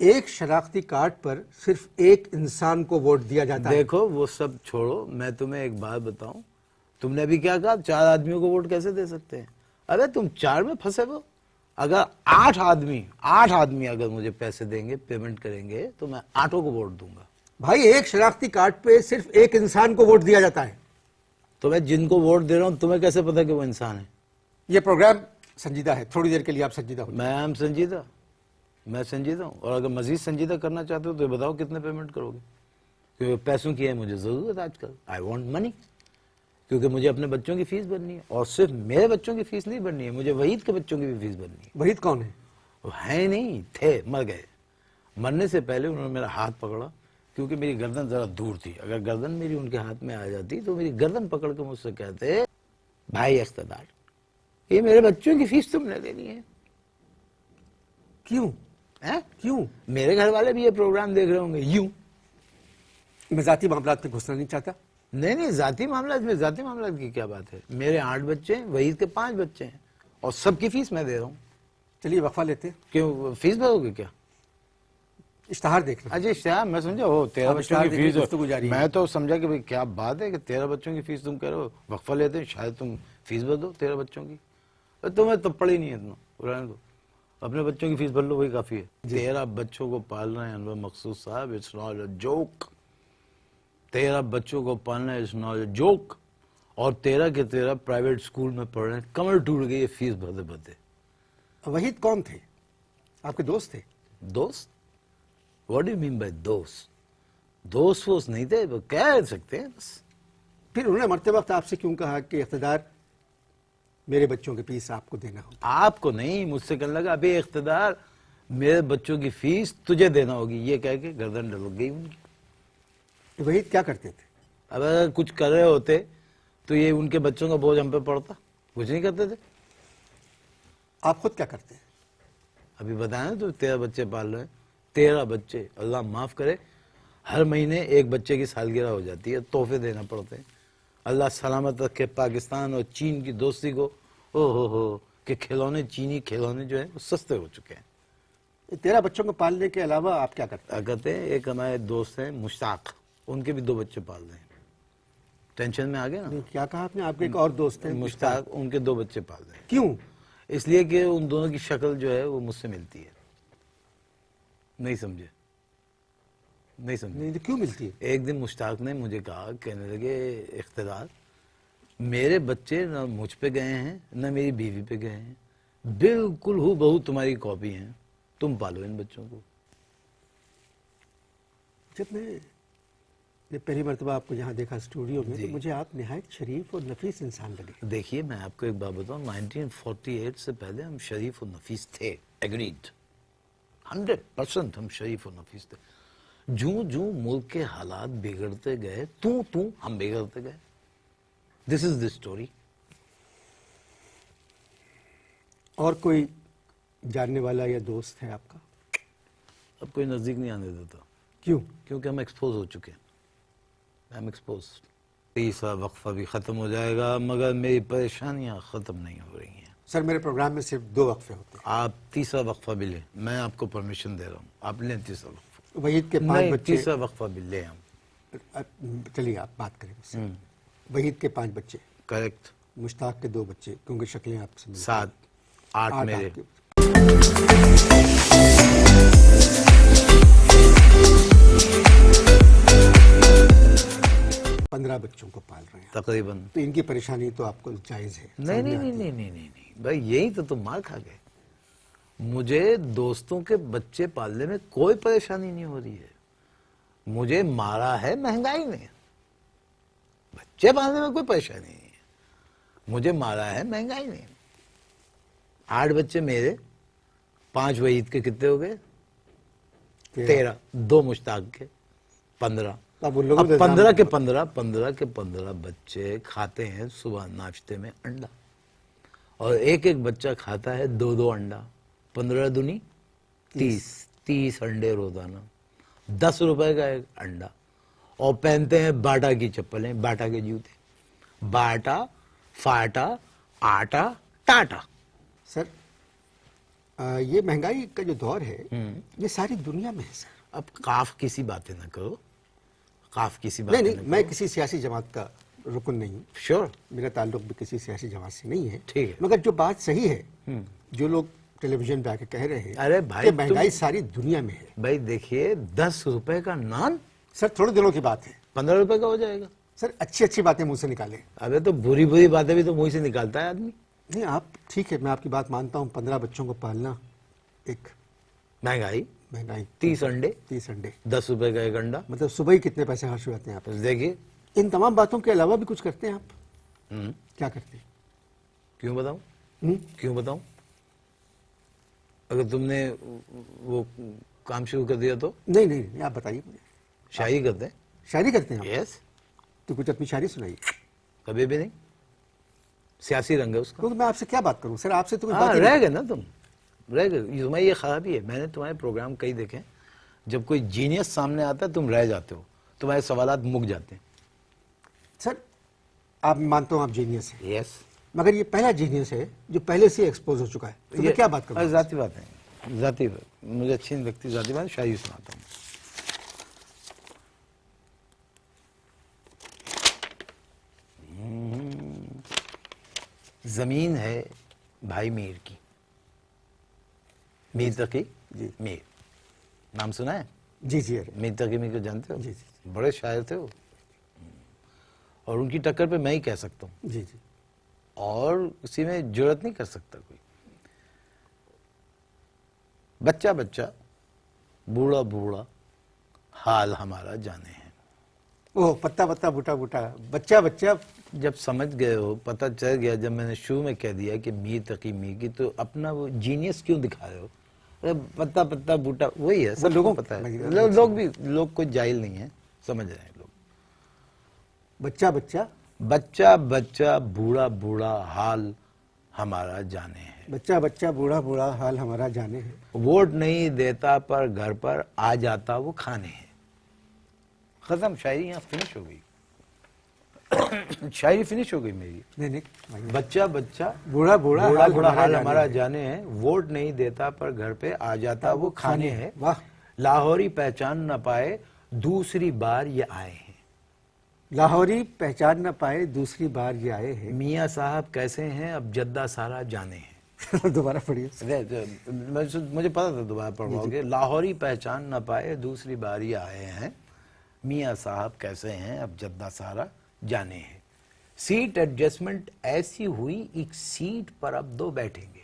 ایک شناختی کارڈ پر صرف ایک انسان کو ووٹ دیا جاتا ہے. دیکھو وہ سب چھوڑو، میں تمہیں ایک بات بتاؤں. تم نے ابھی کیا کہا 4 آدمیوں کو ووٹ کیسے دے سکتے ہیں؟ ارے تم 4 میں پھنسے ہو. اگر 8 آدمی اگر مجھے پیسے دیں گے، پیمنٹ کریں گے، تو میں 8 کو ووٹ دوں گا. بھائی ایک شناختی کارڈ پہ صرف ایک انسان کو ووٹ دیا جاتا ہے. تو میں جن کو ووٹ دے رہا ہوں تمہیں کیسے پتا کہ وہ انسان ہے؟ یہ پروگرام سنجیدہ ہے، تھوڑی دیر کے لیے آپ سنجیدہ ہو. میں سنجیدہ ہوں، اور اگر مزید سنجیدہ کرنا چاہتے ہو تو یہ بتاؤ کتنے پیمنٹ کرو گے؟ کیونکہ پیسوں کی ہے مجھے ضرورت آج کل. آئی وانٹ منی، کیونکہ مجھے اپنے بچوں کی فیس بھرنی ہے، اور صرف میرے بچوں کی فیس نہیں بھرنی ہے، مجھے وحید کے بچوں کی بھی فیس بھرنی ہے. وحید کون ہے؟ وہ ہیں نہیں، تھے، مر گئے. مرنے سے پہلے انہوں نے میرا ہاتھ پکڑا، کیونکہ میری گردن ذرا دور تھی. اگر گردن میری ان کے ہاتھ میں آ جاتی تو میری گردن پکڑ کے مجھ سے کہتے، بھائی اقتدار، یہ میرے بچوں کی فیس تم نے دینی ہے. کیوں؟ میرے گھر والے بھی یہ پروگرام دیکھ رہے ہوں گے. یوں میں ذاتی معاملات میں گھسنا نہیں چاہتا. نہیں، ذاتی معاملات کی کیا بات ہے؟ میرے 8 بچے ہیں، وحید کے 5 بچے ہیں، اور سب کی فیس میں دے رہا ہوں. چلیے وقفہ لیتے ہیں. کیوں فیس بھرو گے کیا؟ اشتہار دیکھنا. اچھا اشتہار، میں سمجھا ہو 13 بچوں کی فیس. گفتگو جاری ہے. میں تو سمجھا کہ بھئی کیا بات ہے کہ 13 بچوں کی فیس تم کہہ رہے ہو. وقفہ لیتے ہیں، شاید تم فیس بھر دو 13 بچوں کی. تمہیں تو پڑی نہیں ہے اتنا، رہنے دو، اپنے بچوں کی فیس بھر لو، وہی کافی ہے. 13 بچوں کو پالنا ہے انور مقصود صاحب، اٹس ناٹ اے جوک. 13 بچوں کو پالنا ہے، اٹس ناٹ اے جوک. اور 13 کے 13 پرائیویٹ سکول میں پڑھ رہے ہیں. کمر ٹوٹ گئی ہے فیس بھرتے بھرتے. وحید کون تھے؟ آپ کے دوست تھے؟ دوست؟ What do you mean by دوست؟ دوست ووست نہیں تھے، وہ کہہ سکتے ہیں بس. پھر انہوں نے مرتے وقت آپ سے کیوں کہا کہ اقتدار میرے بچوں کی فیس آپ کو دینا ہوگا؟ آپ کو نہیں، مجھ سے کہنے لگا ابھی اقتدار میرے بچوں کی فیس تجھے دینا ہوگی. یہ کہہ کے گردن ڈلک گئی ان کی. وحید کیا کرتے تھے؟ اب اگر کچھ کر رہے ہوتے تو یہ ان کے بچوں کا بوجھ ہم پہ پڑتا. کچھ نہیں کرتے تھے. آپ خود کیا کرتے ہیں؟ ابھی بتایا تو 13 بچے پال رہے ہیں. 13 بچے، اللہ معاف کرے، ہر مہینے ایک بچے کی سالگرہ ہو جاتی ہے، تحفے دینا پڑتے ہیں. اللہ سلامت رکھے پاکستان اور چین کی دوستی کو. ہو کہ کھلونے، چینی کھلونے جو ہیں وہ سستے ہو چکے ہیں. 13 بچوں کو پالنے کے علاوہ آپ کیا کرتے ہیں؟ کہتے ہیں ایک ہمارے دوست ہیں مشتاق، ان کے بھی 2 بچے پال رہے ہیں. ٹینشن میں آ گئے نا؟ کیا کہا آپ نے؟ آپ کے ایک اور دوست ہیں مشتاق، ان کے 2 بچے پال رہے ہیں. کیوں؟ اس لیے کہ ان دونوں کی شکل جو ہے وہ مجھ سے ملتی ہے. نہیں سمجھے؟ نہیں تو کیوں ملتی ہے؟ ایک دن مشتاق نے مجھے کہا، کہنے لگے اقتدار میرے بچے نہ مجھ پہ گئے ہیں نہ میری بیوی پہ گئے ہیں، بالکل ہو بہو تمہاری کاپی ہیں، تم پالو ان بچوں کو. جب میں نے پہلی مرتبہ آپ کو یہاں دیکھا اسٹوڈیو میں تو مجھے آپ نہایت شریف اور نفیس انسان لگے. دیکھیے میں آپ کو ایک بات بتاؤں، 1948 سے پہلے ہم شریف و نفیس تھے. ایگریڈ، 100% ہم شریف و نفیس تھے. جوں ملک کے حالات بگڑتے گئے ہم بگڑتے گئے. دس از دی اسٹوری. اور کوئی جاننے والا یا دوست ہے آپ کا؟ اب کوئی نزدیک نہیں آنے دیتا. کیوں؟ کیونکہ ہم ایکسپوز ہو چکے ہیں. ہم ایکسپوز. تیسرا وقفہ بھی ختم ہو جائے گا مگر میری پریشانیاں ختم نہیں ہو رہی ہیں. سر میرے پروگرام میں صرف 2 وقفے ہوتے ہیں. آپ تیسرا وقفہ بھی لیں، میں آپ کو پرمیشن دے رہا ہوں، آپ لیں تیسرا وقفہ. وحید کے 5 بچے. تیسرا وقفہ بھی لیں ہم. چلیے آپ بات کریں مجھ سے. وحید کے 5 بچے. کریکٹ. مشتاق کے 2 بچے، کیونکہ شکلیں آپ سے 7 8 میرے. 15 بچوں کو پال رہے ہیں تقریباً. تو ان کی پریشانی تو آپ کو جائز ہے. نہیں بھائی، یہی تو تم مار کھا گئے. مجھے دوستوں کے بچے پالنے میں کوئی پریشانی نہیں ہو رہی ہے. مجھے مارا ہے مہنگائی نے. بچے پالنے میں کوئی پریشانی نہیں ہے، مجھے مارا ہے مہنگائی نے. 8 بچے میرے، 5 وحید کے، کتنے ہو گئے؟ 13. 2 مشتاق کے، 15. اب 15 کے 15 بچے کھاتے ہیں صبح ناشتے میں انڈا، اور ایک بچہ کھاتا ہے 2 انڈا. 15 دونی 30 انڈے روزانہ، 10 روپے کا ایک انڈا. اور پہنتے ہیں باٹا کی چپلیں، باٹا کے جوتے. باٹا، فاٹا، آٹا، ٹاٹا. سر یہ مہنگائی کا جو دور ہے یہ ساری دنیا میں ہے سر. اب قاف کسی باتیں نہ کرو، قاف کسی نہیں باتیں نہیں، میں کسی سیاسی جماعت کا رکن نہیں ہوں، شور. میرا تعلق بھی کسی سیاسی جماعت سے نہیں ہے. ٹھیک ہے. مگر جو بات صحیح ہے، جو لوگ ٹیلی ویژن پہ آ کے کہہ رہے ہیں ارے بھائی کہ مہنگائی ساری دنیا میں ہے. بھائی دیکھیے 10 روپے کا نان سر تھوڑے دنوں کی بات ہے 15 روپے کا ہو جائے گا. سر، اچھی اچھی باتیں منہ سے نکالیں. ابے تو بری بری باتیں بھی تو منہ سے نکالتا ہے آدمی. نہیں آپ ٹھیک ہے، میں آپ کی بات مانتا ہوں، 15 بچوں کو پالنا ایک مہنگائی، مہنگائی. 30 انڈے، 30 انڈے 10 روپے کا ایک انڈا. مطلب صبح ہی کتنے پیسے خرچ ہو جاتے ہیں آپ. دیکھیے ان تمام باتوں کے علاوہ بھی کچھ کرتے ہیں آپ؟ کیا کرتے ہیں؟ کیوں بتاؤں، ہم؟ کیوں بتاؤں؟ اگر تم نے وہ کام شروع کر دیا تو نہیں نہیں نہیں، آپ بتائیے مجھے. شاعری کرتے ہیں. شاعری کرتے ہیں آپ؟ یس. تو کچھ اپنی شاعری سنائیے. کبھی بھی نہیں. سیاسی رنگ ہے اس کا. کیونکہ میں آپ سے کیا بات کروں سر، آپ سے تو کوئی ہاں بات ہی رہ نہیں. گئے نا تم، رہ گئے. تمہیں یہ خرابی ہے. میں نے تمہارے پروگرام کئی دیکھے ہیں، جب کوئی جینیس سامنے آتا ہے تم رہ جاتے ہو، تمہارے سوالات مک جاتے ہیں. سر آپ مانتا ہوں آپ جینیس ہیں، یس. مگر یہ پہلا جینیس ہے جو پہلے سے ایکسپوز ہو چکا ہے. تو میں کیا بات کروں؟ ذاتی بات ہے، ذاتی بات مجھے اچھی نہیں لگتی. ذاتی بات شاعری سناتا ہوں. زمین ہے بھائی میر کی. میر تقی جی. میر نام سنا ہے؟ جی جی. ارے میر تقی میر کو جانتے ہو؟ جی جی بڑے شاعر تھے وہ، اور ان کی ٹکر پہ میں ہی کہہ سکتا ہوں، جی جی. اور کسی میں جرت نہیں کر سکتا کوئی. بچہ بچہ بوڑھا بوڑھا حال ہمارا جانے ہیں. اوہ پتا پتا بوٹا بوٹا، بچہ بچہ. جب سمجھ گئے ہو، پتہ چل گیا، جب میں نے شروع میں کہہ دیا کہ میر تقی میر کی، تو اپنا وہ جینیس کیوں دکھا رہے ہو؟ ارے پتا پتا بوٹا وہی ہے، سب لوگوں کو پتا ہے. لوگ لوگ بھی، لوگ کوئی جاہل نہیں ہے، سمجھ رہے ہیں لوگ. بچہ بچہ بچہ بچہ بوڑھا بوڑھا حال ہمارا جانے ہے. بچہ بچہ بوڑھا بوڑھا حال ہمارا جانے ہے. ووٹ نہیں دیتا پر گھر پر آ جاتا وہ کھانے ہیں. ختم. شاعری یہاں فنش ہو گئی. شاعری فنش ہو گئی میری. نہیں نہیں، بچہ بچہ بوڑھا بوڑھا بوڑھا حال بوڑھا حال ہمارا ہمارا جانے جانے ہے. ووٹ نہیں دیتا پر گھر پہ آ جاتا وہ کھانے ہے. واہ. لاہوری پہچان نہ پائے دوسری بار یہ آئے ہیں. لاہوری پہچان نہ پائے دوسری بار یہ آئے ہیں. میاں صاحب کیسے ہیں اب جدہ سارا جانے ہیں. دوبارہ پڑھیے. مجھے پتا تھا دوبارہ پڑھواؤ گے. لاہوری پہچان نہ پائے دوسری بار یہ آئے ہیں. میاں صاحب کیسے ہیں اب جدہ سارا جانے ہیں. سیٹ ایڈجسٹمنٹ ایسی ہوئی ایک سیٹ پر اب دو بیٹھیں گے.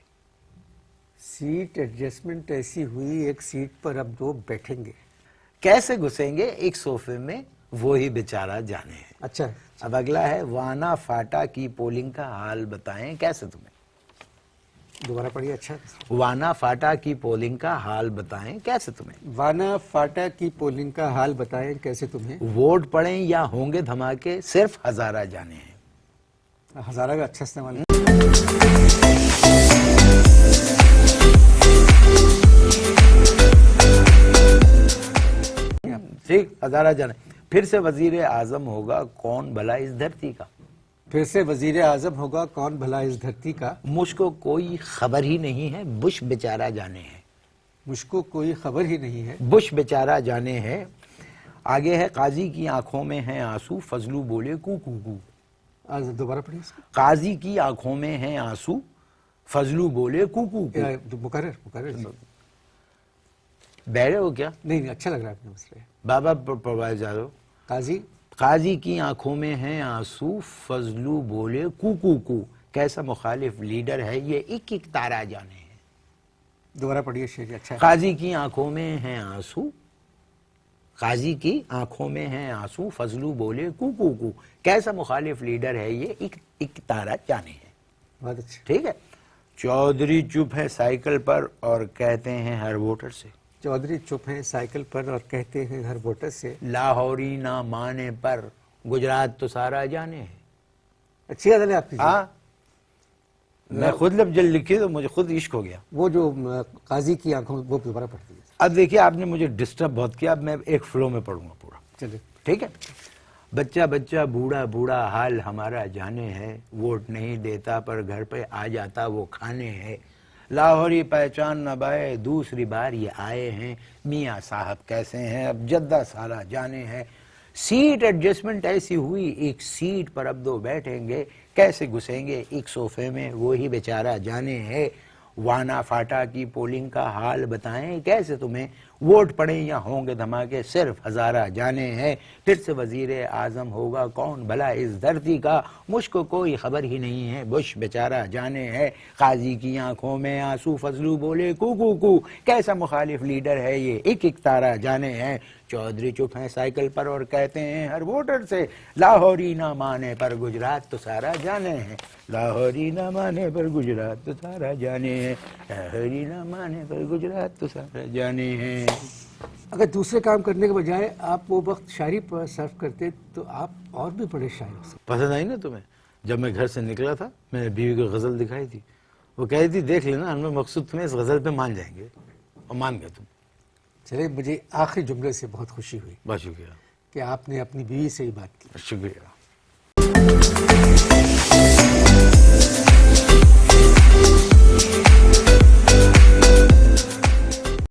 سیٹ ایڈجسٹمنٹ ایسی ہوئی ایک سیٹ پر اب دو بیٹھیں گے. کیسے گھسیں گے ایک صوفے میں وہی بیچارہ جانے ہیں. اچھا. اب اگلا ہے وانا فاٹا کی پولنگ کا حال بتائیں کیسے تمہیں. دوبارہ پڑھیے. اچھا. وانا فاٹا کی پولنگ کا حال بتائیں کیسے تمہیں. وانا فاٹا کی پولنگ کا حال بتائیں کیسے تمہیں. ووٹ پڑیں یا ہوں گے دھماکے صرف ہزارہ جانے ہیں. ہزارہ کا اچھا استعمال. ٹھیک. ہزارہ جانے. پھر سے وزیر اعظم ہوگا کون بھلا اس دھرتی کا. پھر سے وزیر اعظم ہوگا کون بھلا اس دھرتی کا. مجھ کو کوئی خبر ہی نہیں ہے بش بیچارہ جانے ہیں. مجھ کو کوئی خبر ہی نہیں ہے. بش بیچارہ جانے ہیں. آگے ہے قاضی کی آنکھوں میں ہیں آنسو فضلو بولے کو کو کو. دوبارہ پڑھیے اس کو. قاضی کی آنکھوں میں ہیں آنسو فضلو بولے کو کو کو. مقرر. بہرے ہو کیا؟ نہیں اچھا لگ رہا ہے اپنے مسئلے. بابا پڑھوائے جا رہے ہو. قاضی کی آنکھوں میں ہیں آنسو فضلو بولے کو کو کو. کیسا مخالف لیڈر ہے یہ ایک ایک تارا جانے ہیں. دوبارہ پڑھیے شعر. اچھا. قاضی کی آنکھوں میں ہیں آنسو. قاضی کی آنکھوں میں ہیں آنسو فضلو بولے کو کو کو. کیسا مخالف لیڈر ہے یہ ایک ایک تارا جانے ہیں. بہت اچھا. ٹھیک ہے. چودھری چپ ہے سائیکل پر اور کہتے ہیں ہر ووٹر سے. چودھری چپ ہیں سائیکل پر اور کہتے ہیں ہر ووٹر سے. لاہوری نہ مانے پر گجرات تو سارا جانے ہے. اچھی غزل ہے آپ کی. ہاں میں خود جب جل لکھی تو مجھے خود عشق ہو گیا. وہ جو قاضی کی آنکھوں وہ دوبارہ پڑھ دیجیے. اب دیکھیے آپ نے مجھے ڈسٹرب بہت کیا. اب میں ایک فلو میں پڑھوں گا پورا. چلیے. ٹھیک ہے. بچہ بچہ بوڑھا بوڑھا حال ہمارا جانے ہے. ووٹ نہیں دیتا پر گھر پہ آ جاتا وہ کھانے ہے. لاہوری پہچان نہ بائے دوسری بار یہ آئے ہیں، میاں صاحب کیسے ہیں اب جدہ سارا جانے ہیں، سیٹ ایڈجسٹمنٹ ایسی ہوئی ایک سیٹ پر اب دو بیٹھیں گے، کیسے گھسیں گے ایک صوفے میں وہی بیچارہ جانے ہے، وانا فاٹا کی پولنگ کا حال بتائیں کیسے تمہیں، ووٹ پڑیں یا ہوں گے دھماکے صرف ہزارہ جانے ہیں، پھر سے وزیر اعظم ہوگا کون بھلا اس دھرتی کا، مجھ کو کوئی خبر ہی نہیں ہے، بش بیچارہ جانے ہے، قاضی کی آنکھوں میں آنسو فضلو بولے کو کو کو، کیسا مخالف لیڈر ہے یہ ایک ایک تارہ جانے ہیں، چودھری چپ ہیں سائیکل پر اور کہتے ہیں ہر ووٹر سے لاہوری نہ مانے پر گجرات تو سارا جانے ہیں، لاہوری نہ مانے پر گجرات تو سارا جانے ہیں، لاہوری نہ مانے پر گجرات تو سارا جانے ہیں۔ اگر دوسرے کام کرنے کے بجائے آپ وہ وقت شاعری پر صرف کرتے تو آپ اور بھی بڑے شاعر ہو سکتے۔ پسند آئی نا تمہیں؟ جب میں گھر سے نکلا تھا میں نے بیوی کو غزل دکھائی تھی، وہ کہہ رہی تھی دیکھ لینا ہم مقصود تمہیں اس غزل پہ مان جائیں گے، اور مان گئے تم۔ چلے مجھے آخری جملے سے بہت خوشی ہوئی بہت شکریہ، کہ آپ نے اپنی بیوی سے ہی بات کی۔ شکریہ۔